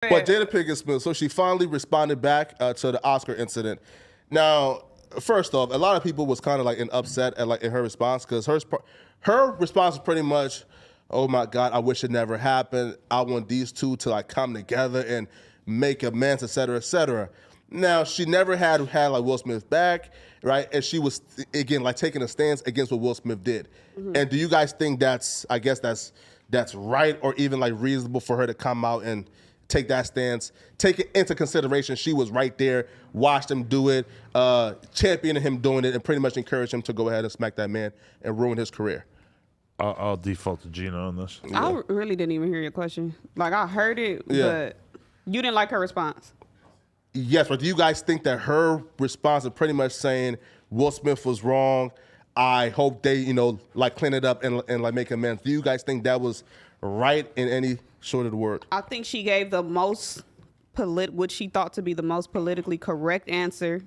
But Jada Pinkett Smith, so she finally responded back to the Oscar incident. Now, first off, a lot of people was kind of like upset at in her response because her response was pretty much, "Oh my God, I wish it never happened. I want these two to like come together and make amends, et cetera, et cetera." Now, she never had like Will Smith back, right? And she was again like taking a stance against what Will Smith did. Mm-hmm. And do you guys think that's right or even like reasonable for her to come out and take that stance, take it into consideration? She was right there, watched him do it, championing him doing it, and pretty much encouraged him to go ahead and smack that man and ruin his career. I'll default to Gina on this. Yeah. I really didn't even hear your question. Like, I heard it, but you didn't like her response. Yes, but do you guys think that her response is pretty much saying Will Smith was wrong? I hope they, like clean it up and like make amends. Do you guys think that was right in any sort of the word? I think she gave the most what she thought to be the most politically correct answer,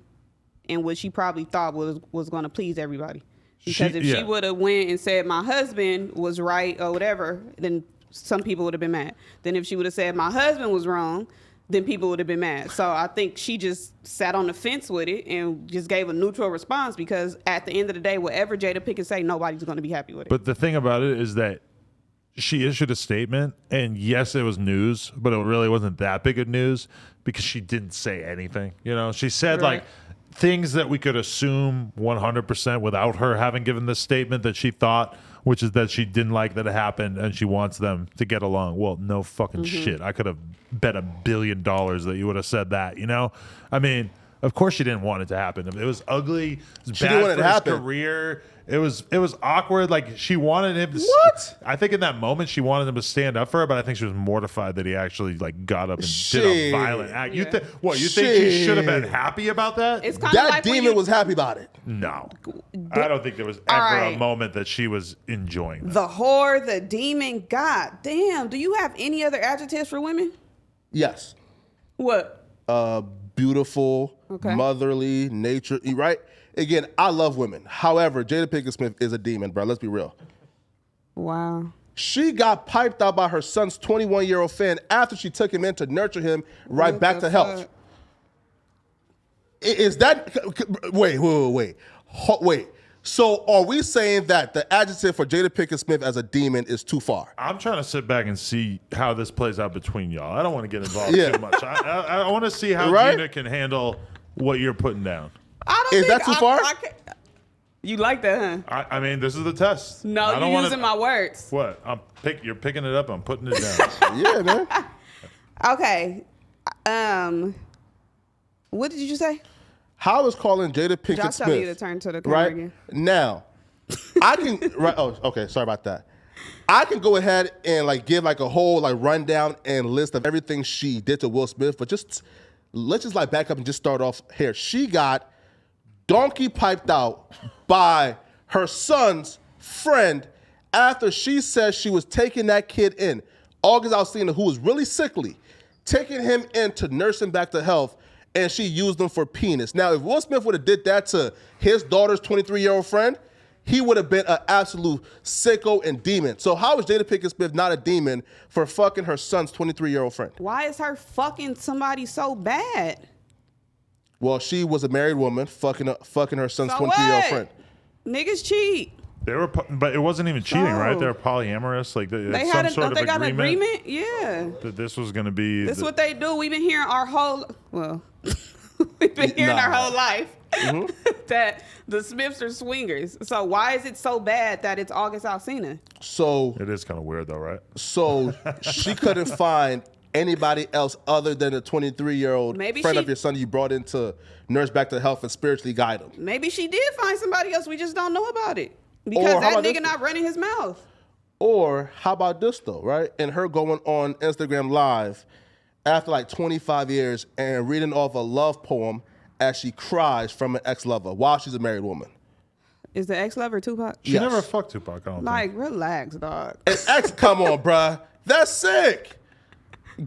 and what she probably thought was going to please everybody. Because if she would have went and said my husband was right or whatever, then some people would have been mad. Then if she would have said my husband was wrong, then people would have been mad. So I think she just sat on the fence with it and just gave a neutral response because at the end of the day, whatever Jada Pinkett say, nobody's going to be happy with it. But the thing about it is that she issued a statement, and yes, it was news, but it really wasn't that big of news because she didn't say anything. She said like things that we could assume 100% without her having given the statement that she thought, which is that she didn't like that it happened and she wants them to get along. Well, no fucking shit. I could have bet $1 billion that you would have said that, I mean, of course she didn't want it to happen. It was ugly. It was bad for his career. It was awkward. Like, she wanted him to. What? I think in that moment she wanted him to stand up for her, but I think she was mortified that he actually like got up and did a violent act. You think she should have been happy about that? It's kind of like demon was happy about it. No, I don't think there was ever a moment that she was enjoying that. The whore, the demon. God damn. Do you have any other adjectives for women? Yes. What? Beautiful, motherly, nature. Right. Again, I love women. However, Jada Pinkett Smith is a demon, bro. Let's be real. Wow. She got piped out by her son's 21-year-old fan after she took him in to nurture him back to health. Is that... Wait. So are we saying that the adjective for Jada Pinkett Smith as a demon is too far? I'm trying to sit back and see how this plays out between y'all. I don't want to get involved too much. I want to see how Gina can handle what you're putting down. Is that too far? You like that, huh? I mean, this is the test. No, you're using my words. What? You're picking it up. I'm putting it down. Yeah, man. Okay. What did you say? How is calling Jada Pinkett Josh Smith? Telling you to turn to the camera again. Now, I can. Oh, okay. Sorry about that. I can go ahead and like give like a whole like rundown and list of everything she did to Will Smith, but let's just like back up and just start off here. She got donkey piped out by her son's friend after she said she was taking that kid in, August Alsina, who was really sickly, taking him in to nurse him back to health, and she used him for penis. Now, if Will Smith would have did that to his daughter's 23-year-old friend, he would have been an absolute sicko and demon. So how is Jada Pinkett Smith not a demon for fucking her son's 23-year-old friend? Why is her fucking somebody so bad? Well, she was a married woman fucking her son's 23-year-old friend. Niggas cheat. But it wasn't even cheating, right? They were polyamorous. Like they had some sort of got an agreement. Yeah. That this was going to be. This is what they do. We've been hearing our whole. Well, we've been hearing our whole life that the Smiths are swingers. So why is it so bad that it's August Alsina? So it is kind of weird, though, right? So she couldn't find anybody else other than a 23-year-old friend of your son you brought in to nurse back to health and spiritually guide him. Maybe she did find somebody else. We just don't know about it. Because that nigga not running his mouth. Or how about this, though, right? And her going on Instagram Live after like 25 years and reading off a love poem as she cries from an ex-lover while she's a married woman. Is the ex-lover Tupac? She never fucked Tupac, I don't think. Like, relax, dog. An ex, come on, bruh. That's sick.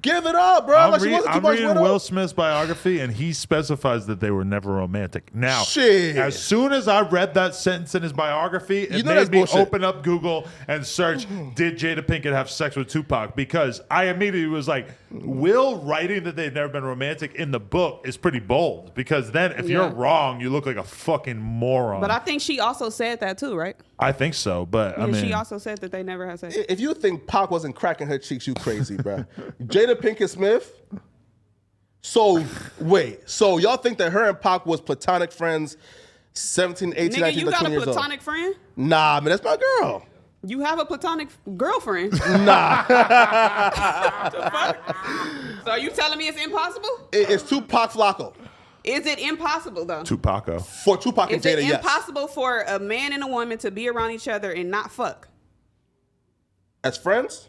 Give it up, bro. Like, she wasn't too I'm much reading with him. Will Smith's biography, and he specifies that they were never romantic. Now, Shit. as soon as I read that sentence in his biography, it know made that's me bullshit. open up Google and search, did Jada Pinkett have sex with Tupac? Because I immediately was like, Will writing that they've never been romantic in the book is pretty bold. Because then if you're wrong, you look like a fucking moron. But I think she also said that too, right? I think so, but I mean, she also said that they never had sex. If you think Pac wasn't cracking her cheeks, you crazy, bro. Jada Pinkett Smith. So, wait. So, y'all think that her and Pac was platonic friends 17, 18, Nigga, 19, you got 20 a years old? platonic friend? Nah, man, that's my girl. You have a platonic girlfriend? Nah. The fuck? So are you telling me it's impossible? It's Tupac Flakko. Is it impossible though? Tupaco. For Tupac and Is it Jada, yes. impossible for a man and a woman to be around each other and not fuck? As friends?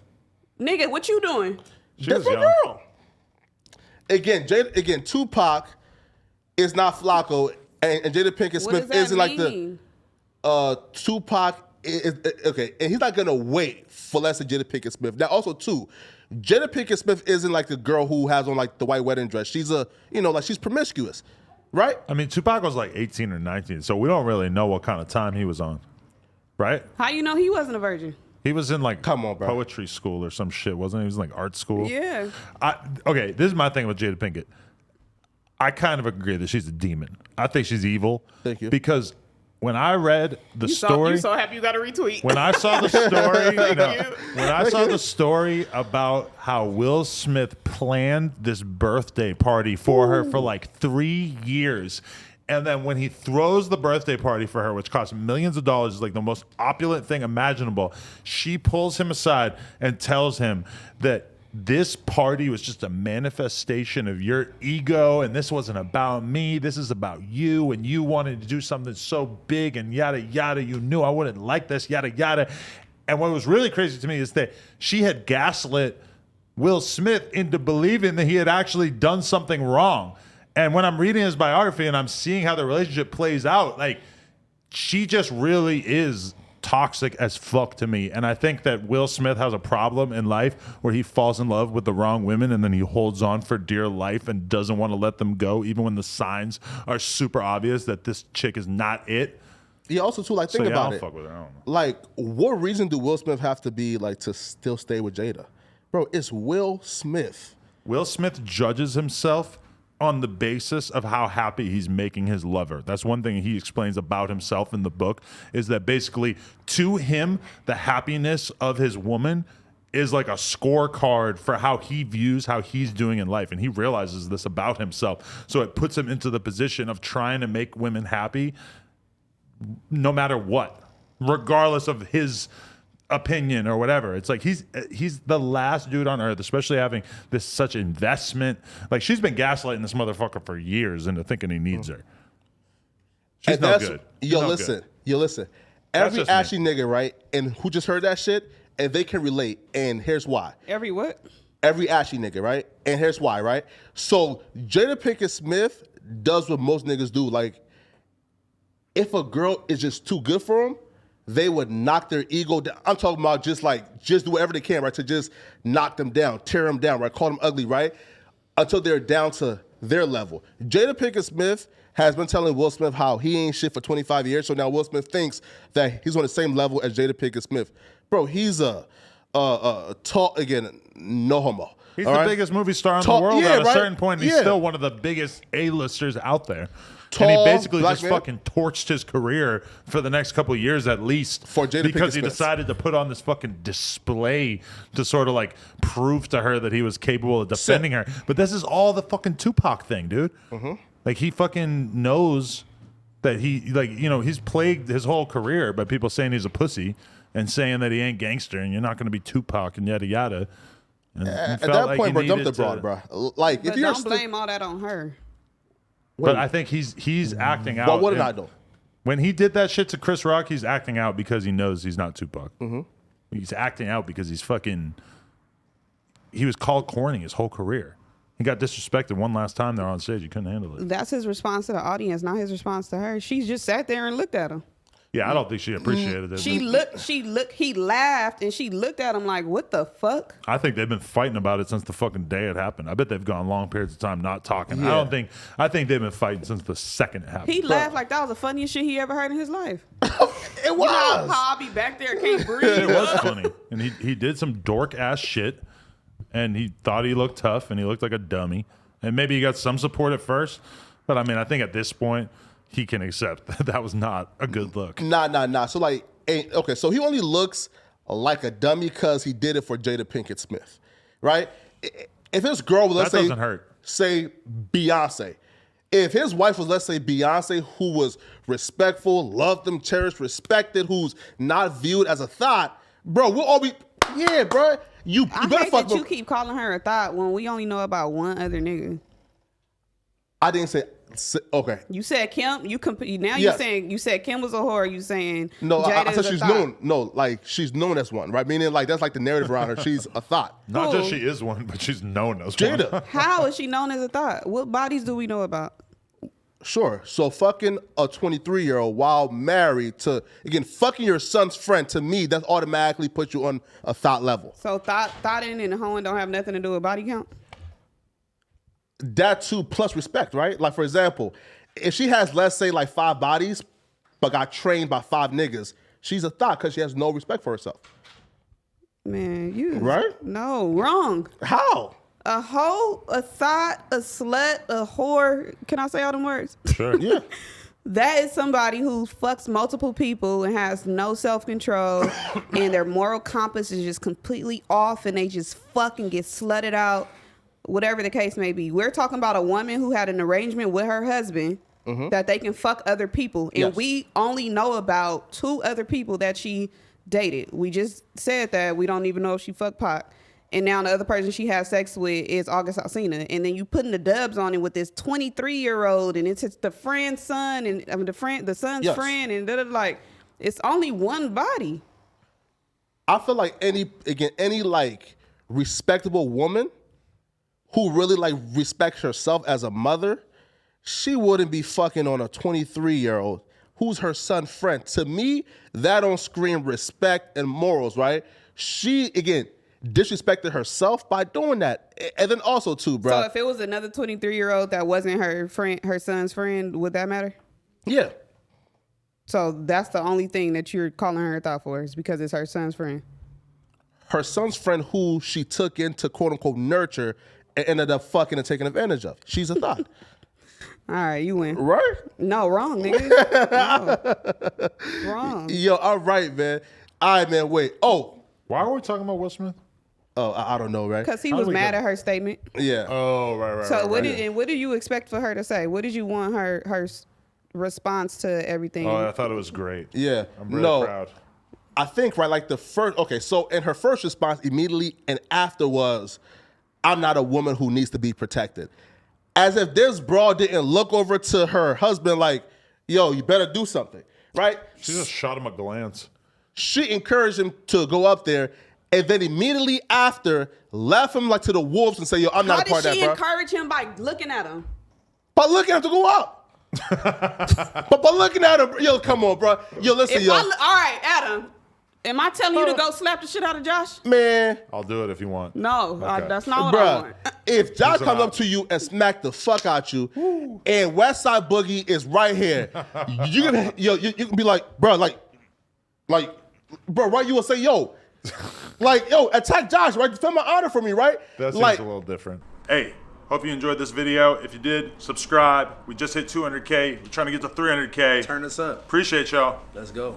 Nigga, what you doing? She That's was my young. girl. Again, Tupac is not Flacco, and Jada Pinkett What does Smith that isn't like mean? Tupac is okay, and he's not gonna wait for less than Jada Pinkett Smith. Now, also too, Jada Pinkett Smith isn't like the girl who has on like the white wedding dress. She's she's promiscuous, right? I mean, Tupac was like 18 or 19, so we don't really know what kind of time he was on, right? How you know he wasn't a virgin? He was in like Come on, bro. poetry school or some shit, wasn't he? He was in like art school. Yeah. Okay, this is my thing with Jada Pinkett. I kind of agree that she's a demon. I think she's evil. Thank you. Because when I read the story, You so happy you got a retweet. when I saw the story, you. when I saw the story about how Will Smith planned this birthday party for her for like 3 years. And then when he throws the birthday party for her, which costs millions of dollars, is like the most opulent thing imaginable, she pulls him aside and tells him that this party was just a manifestation of your ego, and this wasn't about me. This is about you, and you wanted to do something so big and yada, yada. You knew I wouldn't like this, yada, yada. And what was really crazy to me is that she had gaslit Will Smith into believing that he had actually done something wrong. And when I'm reading his biography and I'm seeing how the relationship plays out, like, she just really is toxic as fuck to me. And I think that Will Smith has a problem in life where he falls in love with the wrong women and then he holds on for dear life and doesn't want to let them go, even when the signs are super obvious that this chick is not it. Yeah, also too, like, think So, yeah, about I'll it. fuck with her. I don't know. Like, what reason do Will Smith have to be like to still stay with Jada? Bro, it's Will Smith. Will Smith judges himself on the basis of how happy he's making his lover. That's one thing he explains about himself in the book, is that basically to him, the happiness of his woman is like a scorecard for how he views how he's doing in life. And he realizes this about himself. So it puts him into the position of trying to make women happy no matter what, regardless of his opinion or whatever. It's like he's the last dude on earth, especially having this such investment. Like, she's been gaslighting this motherfucker for years into thinking he needs her. She's And no that's- good. Yo, No listen. good. Yo, listen. That's Every just me. ashy nigga, right? And who just heard that shit, and they can relate. And here's why. Every what? Every ashy nigga, right? And here's why, right? So Jada Pinkett Smith does what most niggas do. Like, if a girl is just too good for him, they would knock their ego down. I'm talking about just do whatever they can, right? To just knock them down, tear them down, right? Call them ugly, right? Until they're down to their level. Jada Pinkett Smith has been telling Will Smith how he ain't shit for 25 years. So now Will Smith thinks that he's on the same level as Jada Pinkett Smith. Bro, he's a tall, again, no homo. He's all the right? biggest movie star in Tall- the world yeah, at a right? certain point. He's Yeah. still one of the biggest A-listers out there. Tall, and he basically black just man. fucking torched his career for the next couple of years at least. For Jada because Pinkett he Smith. decided to put on this fucking display to sort of like prove to her that he was capable of defending her. But this is all the fucking Tupac thing, dude. Mm-hmm. Like, he fucking knows that he's plagued his whole career by people saying he's a pussy and saying that he ain't gangster and you're not going to be Tupac and yada yada. And At felt that like point, he bro, dump the needed broad, to- bro. Like, But if you're don't blame all that on her. But I think he's acting out. Well, what did and I do? When he did that shit to Chris Rock, he's acting out because he knows he's not Tupac. Mm-hmm. He's acting out because he was called corny his whole career. He got disrespected one last time there on stage. He couldn't handle it. That's his response to the audience, not his response to her. She just sat there and looked at him. Yeah, I don't think she appreciated it. He laughed and she looked at him like, what the fuck? I think they've been fighting about it since the fucking day it happened. I bet they've gone long periods of time not talking. Yeah. I think they've been fighting since the second it happened. He laughed like that was the funniest shit he ever heard in his life. It was. You know how I'll be back there, can't breathe. It was funny. And he did some dork ass shit and he thought he looked tough and he looked like a dummy. And maybe he got some support at first. But I mean, I think at this point, he can accept that was not a good look. Nah. So like, okay, so he only looks like a dummy because he did it for Jada Pinkett Smith, right? If his girl was, let's That doesn't hurt. say Beyonce. If his wife was, let's say Beyonce, who was respectful, loved him, cherished, respected, who's not viewed as a thought, bro, we'll all be, yeah, bro. You I better hate fuck that you keep calling her a thought when we only know about one other nigga. I didn't say, okay. You said Kim. Now Yes. you said Kim was a whore. You saying No, I Jada said is a she's thought. known. No, like she's known as one, right? Meaning like that's like the narrative around her. She's a thought. Not Who? just she is one, but she's known as one. Jada. How is she known as a thought? What bodies do we know about? Sure. So fucking a 23-year-old while married to, again, fucking your son's friend, to me, that automatically puts you on a thought level. So thoughting and hoeing don't have nothing to do with body count? That too, plus respect, right? Like, for example, if she has, let's say, like 5 bodies, but got trained by 5 niggas, she's a thought because she has no respect for herself. Man, you Right? No, wrong. How? A hoe, a thought, a slut, a whore. Can I say all them words? Sure. Yeah. That is somebody who fucks multiple people and has no self-control and their moral compass is just completely off and they just fucking get slutted out, whatever the case may be. We're talking about a woman who had an arrangement with her husband that they can fuck other people. And Yes. we only know about 2 other people that she dated. We just said that we don't even know if she fucked Pac. And now the other person she has sex with is August Alsina. And then you putting the dubs on it with this 23-year-old and it's the friend's son and the son's Yes. friend and like it's only one body. I feel like any like respectable woman who really like respects herself as a mother, she wouldn't be fucking on a 23-year-old who's her son's friend. To me, that don't scream respect and morals, right? She, again, disrespected herself by doing that. And then also too, bro. So if it was another 23-year-old that wasn't her friend, her son's friend, would that matter? Yeah. So that's the only thing that you're calling her a thought for is because it's her son's friend. Her son's friend who she took into quote unquote nurture and ended up fucking and taking advantage of. She's a thought. All right, you win. Right? No, wrong, nigga. No. Wrong. Yo, all right, man. All right, man, wait. Oh, Why are we talking about Will Smith? I don't know, right? Because he How was do we mad get- at her statement. Yeah. Oh, right. So right, what right. what do you expect for her to say? What did you want her response to everything? Oh, I thought it was great. Yeah. I'm really proud. I think, right, like the first, okay, so in her first response immediately and after was, I'm not a woman who needs to be protected. As if this broad didn't look over to her husband like, yo, you better do something, right? She just shot him a glance. She encouraged him to go up there and then immediately after left him like to the wolves and say, yo, I'm How not a did part of she that, bro. encourage him by looking at him? But looking at him to go up. but looking at him, yo, come on, bro. Yo, listen, All right, Adam. Am I telling you to go slap the shit out of Josh? Man. I'll do it if you want. No, Okay. That's not what I Bruh, want. if Josh He's comes out. up to you and smack the fuck out you, and West Side Boogie is right here, you can be like, bro, bro, right? You will say, yo, attack Josh, right? Defend my honor for me, right? That seems like, a little different. Hey, hope you enjoyed this video. If you did, subscribe. We just hit 200K. We're trying to get to 300K. Turn this up. Appreciate y'all. Let's go.